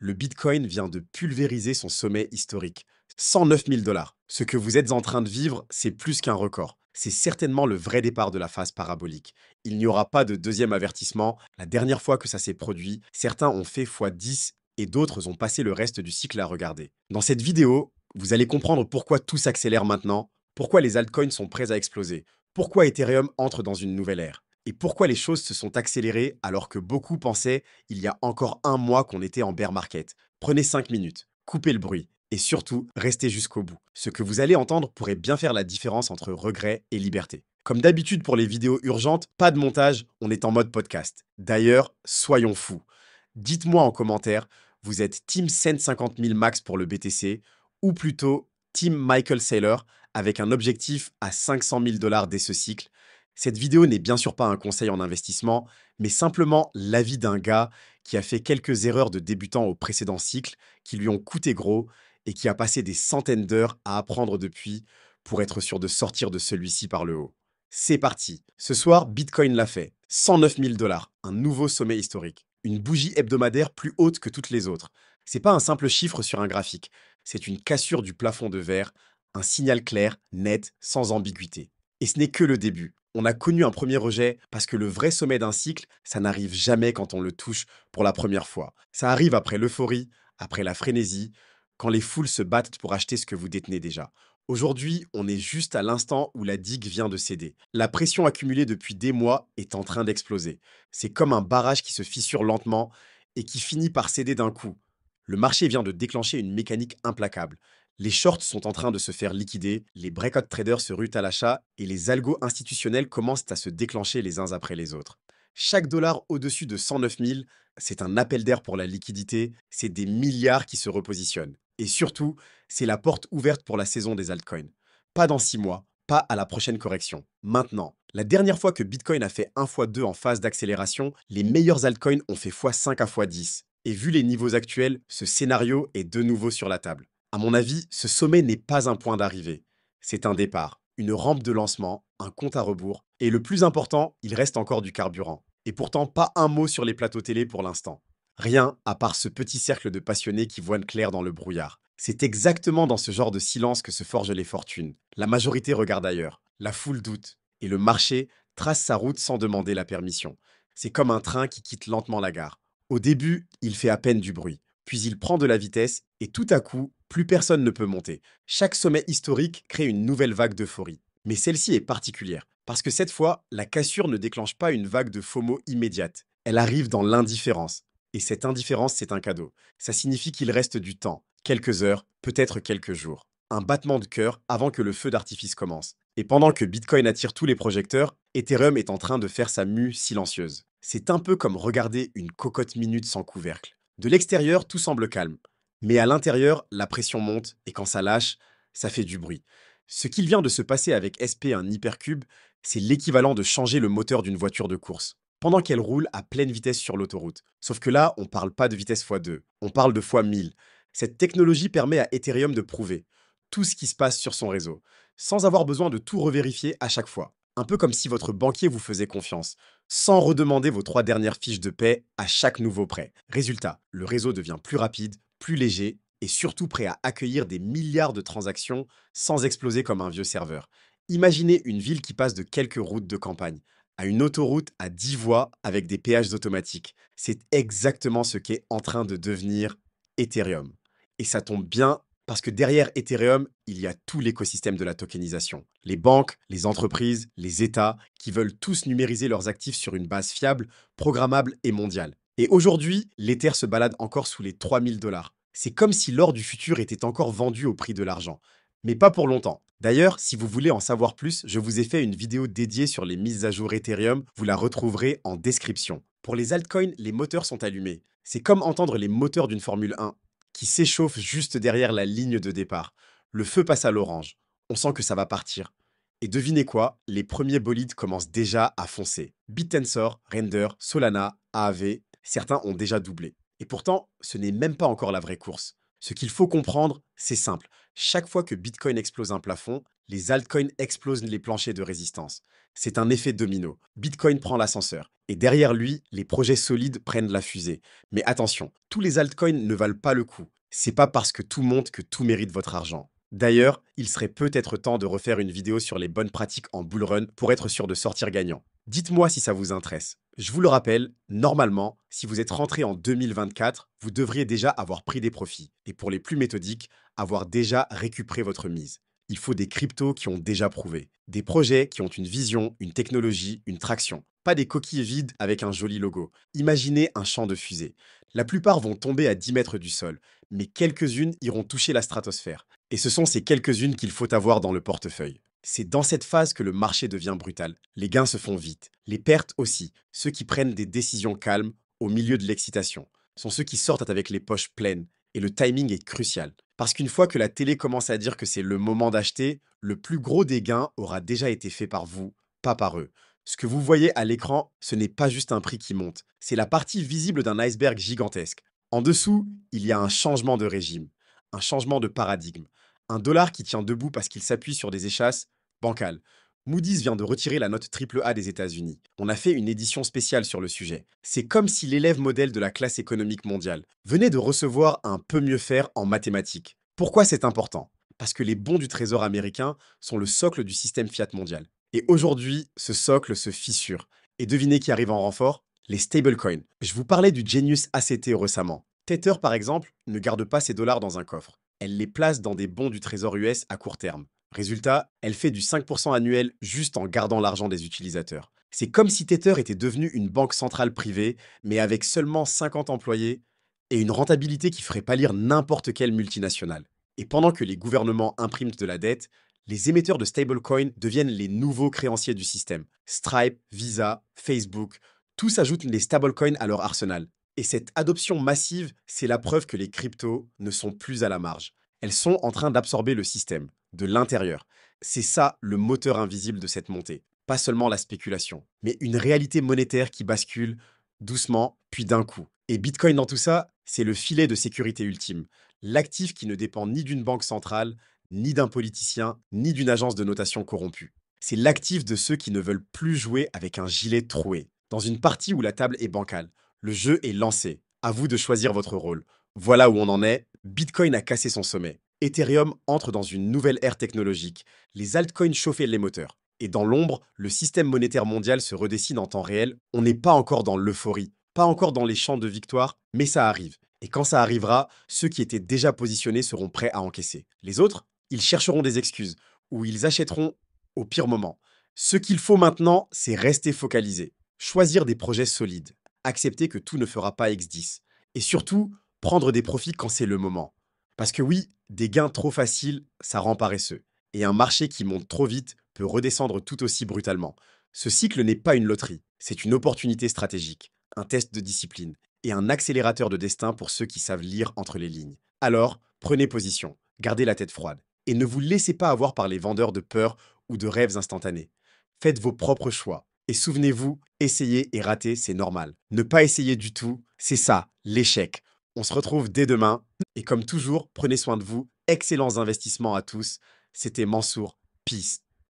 le Bitcoin vient de pulvériser son sommet historique. 109 000 dollars. Ce que vous êtes en train de vivre, c'est plus qu'un record. C'est certainement le vrai départ de la phase parabolique. Il n'y aura pas de deuxième avertissement. La dernière fois que ça s'est produit, certains ont fait x10 et d'autres ont passé le reste du cycle à regarder. Dans cette vidéo, vous allez comprendre pourquoi tout s'accélère maintenant, pourquoi les altcoins sont prêts à exploser, pourquoi Ethereum entre dans une nouvelle ère, et pourquoi les choses se sont accélérées alors que beaucoup pensaient il y a encore un mois qu'on était en bear market. Prenez 5 minutes, coupez le bruit et surtout, restez jusqu'au bout. Ce que vous allez entendre pourrait bien faire la différence entre regret et liberté. Comme d'habitude pour les vidéos urgentes, pas de montage, on est en mode podcast. D'ailleurs, soyons fous. Dites-moi en commentaire, vous êtes Team 150 000 max pour le BTC ou plutôt Team Michael Saylor avec un objectif à 500 000 dollars dès ce cycle. Cette vidéo n'est bien sûr pas un conseil en investissement, mais simplement l'avis d'un gars qui a fait quelques erreurs de débutant au précédent cycle, qui lui ont coûté gros et qui a passé des centaines d'heures à apprendre depuis pour être sûr de sortir de celui-ci par le haut. C'est parti. Ce soir, Bitcoin l'a fait. 109 000 dollars, un nouveau sommet historique. Une bougie hebdomadaire plus haute que toutes les autres. C'est pas un simple chiffre sur un graphique. C'est une cassure du plafond de verre, un signal clair, net, sans ambiguïté. Et ce n'est que le début. On a connu un premier rejet parce que le vrai sommet d'un cycle, ça n'arrive jamais quand on le touche pour la première fois. Ça arrive après l'euphorie, après la frénésie, quand les foules se battent pour acheter ce que vous détenez déjà. Aujourd'hui, on est juste à l'instant où la digue vient de céder. La pression accumulée depuis des mois est en train d'exploser. C'est comme un barrage qui se fissure lentement et qui finit par céder d'un coup. Le marché vient de déclencher une mécanique implacable. Les shorts sont en train de se faire liquider, les breakout traders se ruent à l'achat et les algos institutionnels commencent à se déclencher les uns après les autres. Chaque dollar au-dessus de 109 000, c'est un appel d'air pour la liquidité, c'est des milliards qui se repositionnent. Et surtout, c'est la porte ouverte pour la saison des altcoins. Pas dans 6 mois, pas à la prochaine correction. Maintenant, la dernière fois que Bitcoin a fait 1 x 2 en phase d'accélération, les meilleurs altcoins ont fait x5 à x10. Et vu les niveaux actuels, ce scénario est de nouveau sur la table. À mon avis, ce sommet n'est pas un point d'arrivée. C'est un départ, une rampe de lancement, un compte à rebours. Et le plus important, il reste encore du carburant. Et pourtant, pas un mot sur les plateaux télé pour l'instant. Rien à part ce petit cercle de passionnés qui voient clair dans le brouillard. C'est exactement dans ce genre de silence que se forgent les fortunes. La majorité regarde ailleurs, la foule doute, et le marché trace sa route sans demander la permission. C'est comme un train qui quitte lentement la gare. Au début, il fait à peine du bruit, puis il prend de la vitesse, et tout à coup, plus personne ne peut monter. Chaque sommet historique crée une nouvelle vague d'euphorie. Mais celle-ci est particulière, parce que cette fois, la cassure ne déclenche pas une vague de FOMO immédiate. Elle arrive dans l'indifférence. Et cette indifférence, c'est un cadeau. Ça signifie qu'il reste du temps, quelques heures, peut-être quelques jours. Un battement de cœur avant que le feu d'artifice commence. Et pendant que Bitcoin attire tous les projecteurs, Ethereum est en train de faire sa mue silencieuse. C'est un peu comme regarder une cocotte minute sans couvercle. De l'extérieur, tout semble calme. Mais à l'intérieur, la pression monte et quand ça lâche, ça fait du bruit. Ce qu'il vient de se passer avec SP, un hypercube, c'est l'équivalent de changer le moteur d'une voiture de course pendant qu'elle roule à pleine vitesse sur l'autoroute. Sauf que là, on ne parle pas de vitesse x2, on parle de x1000. Cette technologie permet à Ethereum de prouver tout ce qui se passe sur son réseau, sans avoir besoin de tout revérifier à chaque fois. Un peu comme si votre banquier vous faisait confiance, sans redemander vos 3 dernières fiches de paie à chaque nouveau prêt. Résultat, le réseau devient plus rapide, plus léger et surtout prêt à accueillir des milliards de transactions sans exploser comme un vieux serveur. Imaginez une ville qui passe de quelques routes de campagne à une autoroute à 10 voies avec des péages automatiques. C'est exactement ce qu'est en train de devenir Ethereum. Et ça tombe bien parce que derrière Ethereum, il y a tout l'écosystème de la tokenisation. Les banques, les entreprises, les États qui veulent tous numériser leurs actifs sur une base fiable, programmable et mondiale. Et aujourd'hui, l'Ether se balade encore sous les 3000 dollars. C'est comme si l'or du futur était encore vendu au prix de l'argent. Mais pas pour longtemps. D'ailleurs, si vous voulez en savoir plus, je vous ai fait une vidéo dédiée sur les mises à jour Ethereum, vous la retrouverez en description. Pour les altcoins, les moteurs sont allumés. C'est comme entendre les moteurs d'une Formule 1 qui s'échauffent juste derrière la ligne de départ. Le feu passe à l'orange. On sent que ça va partir. Et devinez quoi, les premiers bolides commencent déjà à foncer. BitTensor, Render, Solana, AAV, certains ont déjà doublé. Et pourtant, ce n'est même pas encore la vraie course. Ce qu'il faut comprendre, c'est simple. Chaque fois que Bitcoin explose un plafond, les altcoins explosent les planchers de résistance. C'est un effet domino. Bitcoin prend l'ascenseur. Et derrière lui, les projets solides prennent la fusée. Mais attention, tous les altcoins ne valent pas le coup. C'est pas parce que tout monte que tout mérite votre argent. D'ailleurs, il serait peut-être temps de refaire une vidéo sur les bonnes pratiques en bull run pour être sûr de sortir gagnant. Dites-moi si ça vous intéresse. Je vous le rappelle, normalement, si vous êtes rentré en 2024, vous devriez déjà avoir pris des profits. Et pour les plus méthodiques, avoir déjà récupéré votre mise. Il faut des cryptos qui ont déjà prouvé. Des projets qui ont une vision, une technologie, une traction. Pas des coquilles vides avec un joli logo. Imaginez un champ de fusée. La plupart vont tomber à 10 mètres du sol, mais quelques-unes iront toucher la stratosphère. Et ce sont ces quelques-unes qu'il faut avoir dans le portefeuille. C'est dans cette phase que le marché devient brutal. Les gains se font vite. Les pertes aussi. Ceux qui prennent des décisions calmes au milieu de l'excitation sont ceux qui sortent avec les poches pleines. Et le timing est crucial. Parce qu'une fois que la télé commence à dire que c'est le moment d'acheter, le plus gros des gains aura déjà été fait par vous, pas par eux. Ce que vous voyez à l'écran, ce n'est pas juste un prix qui monte, c'est la partie visible d'un iceberg gigantesque. En dessous, il y a un changement de régime, un changement de paradigme. Un dollar qui tient debout parce qu'il s'appuie sur des échasses bancales. Moody's vient de retirer la note AAA des États-Unis. On a fait une édition spéciale sur le sujet. C'est comme si l'élève modèle de la classe économique mondiale venait de recevoir un peu mieux faire en mathématiques. Pourquoi c'est important? Parce que les bons du Trésor américain sont le socle du système fiat mondial. Et aujourd'hui, ce socle se fissure. Et devinez qui arrive en renfort? Les stablecoins. Je vous parlais du Genius ACT récemment. Tether, par exemple, ne garde pas ses dollars dans un coffre. Elle les place dans des bons du Trésor US à court terme. Résultat, elle fait du 5% annuel juste en gardant l'argent des utilisateurs. C'est comme si Tether était devenu une banque centrale privée, mais avec seulement 50 employés et une rentabilité qui ferait pâlir n'importe quelle multinationale. Et pendant que les gouvernements impriment de la dette, les émetteurs de stablecoins deviennent les nouveaux créanciers du système. Stripe, Visa, Facebook, tous ajoutent les stablecoins à leur arsenal. Et cette adoption massive, c'est la preuve que les cryptos ne sont plus à la marge. Elles sont en train d'absorber le système, de l'intérieur. C'est ça le moteur invisible de cette montée. Pas seulement la spéculation, mais une réalité monétaire qui bascule doucement, puis d'un coup. Et Bitcoin dans tout ça, c'est le filet de sécurité ultime. L'actif qui ne dépend ni d'une banque centrale, ni d'un politicien, ni d'une agence de notation corrompue. C'est l'actif de ceux qui ne veulent plus jouer avec un gilet troué. Dans une partie où la table est bancale, le jeu est lancé. À vous de choisir votre rôle. Voilà où on en est. Bitcoin a cassé son sommet. Ethereum entre dans une nouvelle ère technologique. Les altcoins chauffaient les moteurs. Et dans l'ombre, le système monétaire mondial se redessine en temps réel. On n'est pas encore dans l'euphorie, pas encore dans les champs de victoire, mais ça arrive. Et quand ça arrivera, ceux qui étaient déjà positionnés seront prêts à encaisser. Les autres, ils chercheront des excuses ou ils achèteront au pire moment. Ce qu'il faut maintenant, c'est rester focalisé, choisir des projets solides, accepter que tout ne fera pas X10 et surtout prendre des profits quand c'est le moment. Parce que oui, des gains trop faciles, ça rend paresseux. Et un marché qui monte trop vite peut redescendre tout aussi brutalement. Ce cycle n'est pas une loterie, c'est une opportunité stratégique, un test de discipline et un accélérateur de destin pour ceux qui savent lire entre les lignes. Alors, prenez position, gardez la tête froide et ne vous laissez pas avoir par les vendeurs de peur ou de rêves instantanés. Faites vos propres choix. Et souvenez-vous, essayer et rater, c'est normal. Ne pas essayer du tout, c'est ça, l'échec. On se retrouve dès demain. Et comme toujours, prenez soin de vous. Excellents investissements à tous. C'était Mansour. Peace.